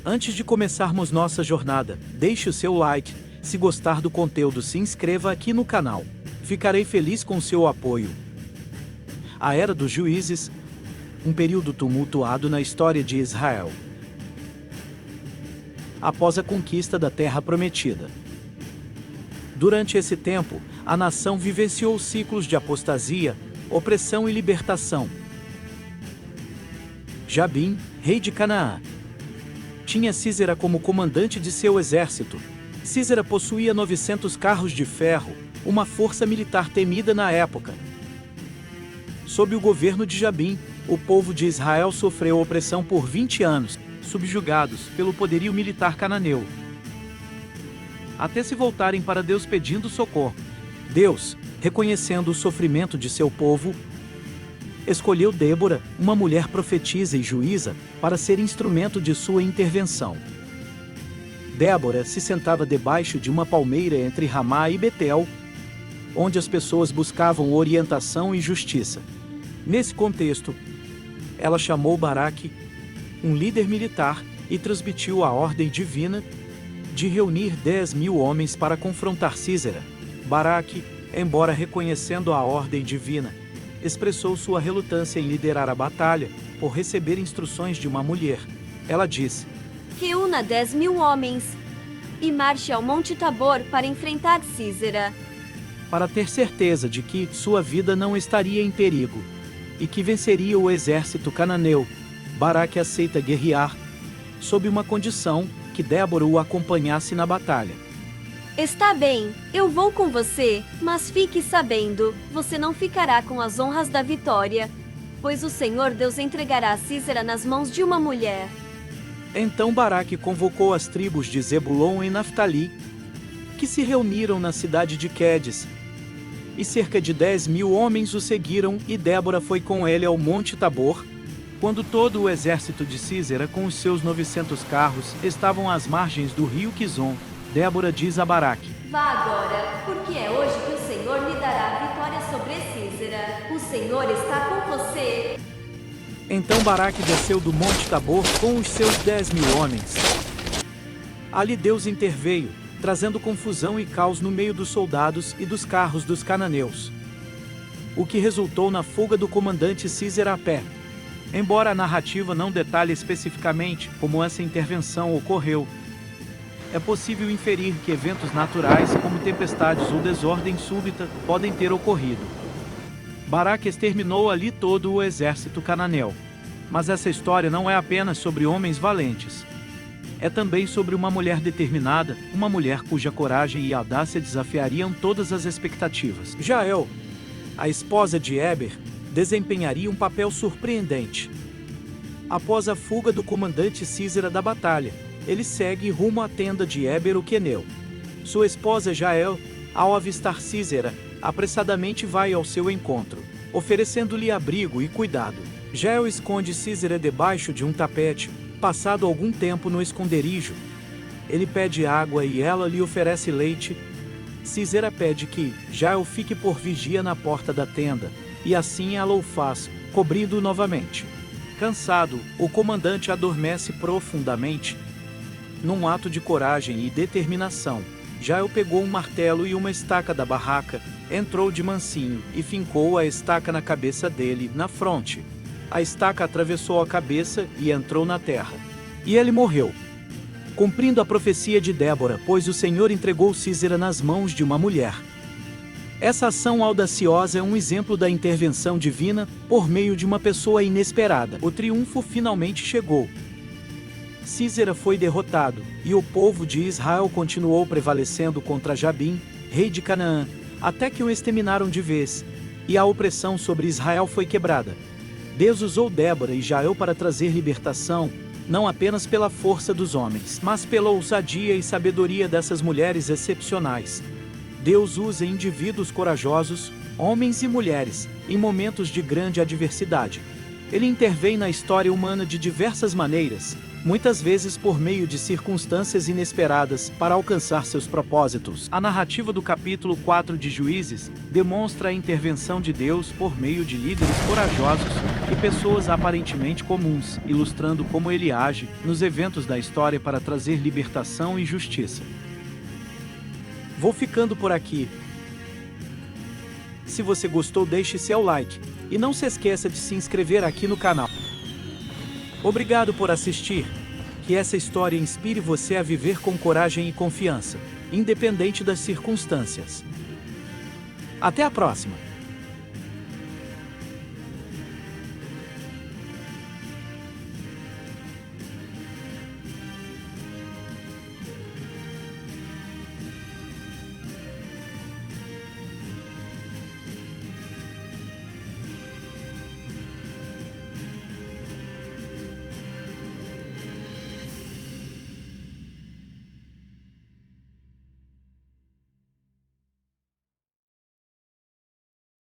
Antes de começarmos nossa jornada, deixe o seu like, se gostar do conteúdo se inscreva aqui no canal. Ficarei feliz com seu apoio. A Era dos Juízes, um período tumultuado na história de Israel. Após a conquista da Terra Prometida. Durante esse tempo, a nação vivenciou ciclos de apostasia, opressão e libertação. Jabim, rei de Canaã, tinha Sísera como comandante de seu exército. Sísera possuía 900 carros de ferro, uma força militar temida na época. Sob o governo de Jabim, o povo de Israel sofreu opressão por 20 anos, subjugados pelo poderio militar cananeu, até se voltarem para Deus pedindo socorro. Deus, reconhecendo o sofrimento de seu povo, escolheu Débora, uma mulher profetisa e juíza, para ser instrumento de sua intervenção. Débora se sentava debaixo de uma palmeira entre Ramá e Betel, onde as pessoas buscavam orientação e justiça. Nesse contexto, ela chamou Baraque, um líder militar, e transmitiu a ordem divina de reunir 10.000 homens para confrontar Sísera. Baraque, embora reconhecendo a ordem divina, expressou sua relutância em liderar a batalha, por receber instruções de uma mulher. Ela disse: reúna 10.000 homens e marche ao Monte Tabor para enfrentar Sísera. Para ter certeza de que sua vida não estaria em perigo e que venceria o exército cananeu, Baraque aceita guerrear, sob uma condição: que Débora o acompanhasse na batalha. Está bem, eu vou com você, mas fique sabendo, você não ficará com as honras da vitória, pois o Senhor Deus entregará Sísera nas mãos de uma mulher. Então Baraque convocou as tribos de Zebulon e Naftali, que se reuniram na cidade de Quedes, e cerca de 10.000 homens o seguiram, e Débora foi com ele ao Monte Tabor, quando todo o exército de Sísera com os seus 900 carros estavam às margens do rio Quizon. Débora diz a Baraque: vá agora, porque é hoje que o Senhor lhe dará a vitória sobre Sísera. O Senhor está com você. Então Baraque desceu do Monte Tabor com os seus 10.000 homens. Ali Deus interveio, trazendo confusão e caos no meio dos soldados e dos carros dos cananeus, o que resultou na fuga do comandante Sísera a pé. Embora a narrativa não detalhe especificamente como essa intervenção ocorreu, é possível inferir que eventos naturais, como tempestades ou desordem súbita, podem ter ocorrido. Baraque exterminou ali todo o exército cananeu. Mas essa história não é apenas sobre homens valentes. É também sobre uma mulher determinada, uma mulher cuja coragem e audácia desafiariam todas as expectativas. Jael, a esposa de Eber, desempenharia um papel surpreendente. Após a fuga do comandante Sísera da batalha, ele segue rumo à tenda de Eber o queneu. Sua esposa Jael, ao avistar Sísera, apressadamente vai ao seu encontro, oferecendo-lhe abrigo e cuidado. Jael esconde Sísera debaixo de um tapete, passado algum tempo no esconderijo. Ele pede água e ela lhe oferece leite. Sísera pede que Jael fique por vigia na porta da tenda, e assim ela o faz, cobrindo-o novamente. Cansado, o comandante adormece profundamente. Num ato de coragem e determinação, Jael pegou um martelo e uma estaca da barraca, entrou de mansinho e fincou a estaca na cabeça dele, na fronte. A estaca atravessou a cabeça e entrou na terra. E ele morreu, cumprindo a profecia de Débora, pois o Senhor entregou Sísera nas mãos de uma mulher. Essa ação audaciosa é um exemplo da intervenção divina por meio de uma pessoa inesperada. O triunfo finalmente chegou. Sísera foi derrotado, e o povo de Israel continuou prevalecendo contra Jabim, rei de Canaã, até que o exterminaram de vez, e a opressão sobre Israel foi quebrada. Deus usou Débora e Jael para trazer libertação, não apenas pela força dos homens, mas pela ousadia e sabedoria dessas mulheres excepcionais. Deus usa indivíduos corajosos, homens e mulheres, em momentos de grande adversidade. Ele intervém na história humana de diversas maneiras, muitas vezes por meio de circunstâncias inesperadas, para alcançar seus propósitos. A narrativa do capítulo 4 de Juízes demonstra a intervenção de Deus por meio de líderes corajosos e pessoas aparentemente comuns, ilustrando como ele age nos eventos da história para trazer libertação e justiça. Vou ficando por aqui. Se você gostou, deixe seu like e não se esqueça de se inscrever aqui no canal. Obrigado por assistir. Que essa história inspire você a viver com coragem e confiança, independente das circunstâncias. Até a próxima!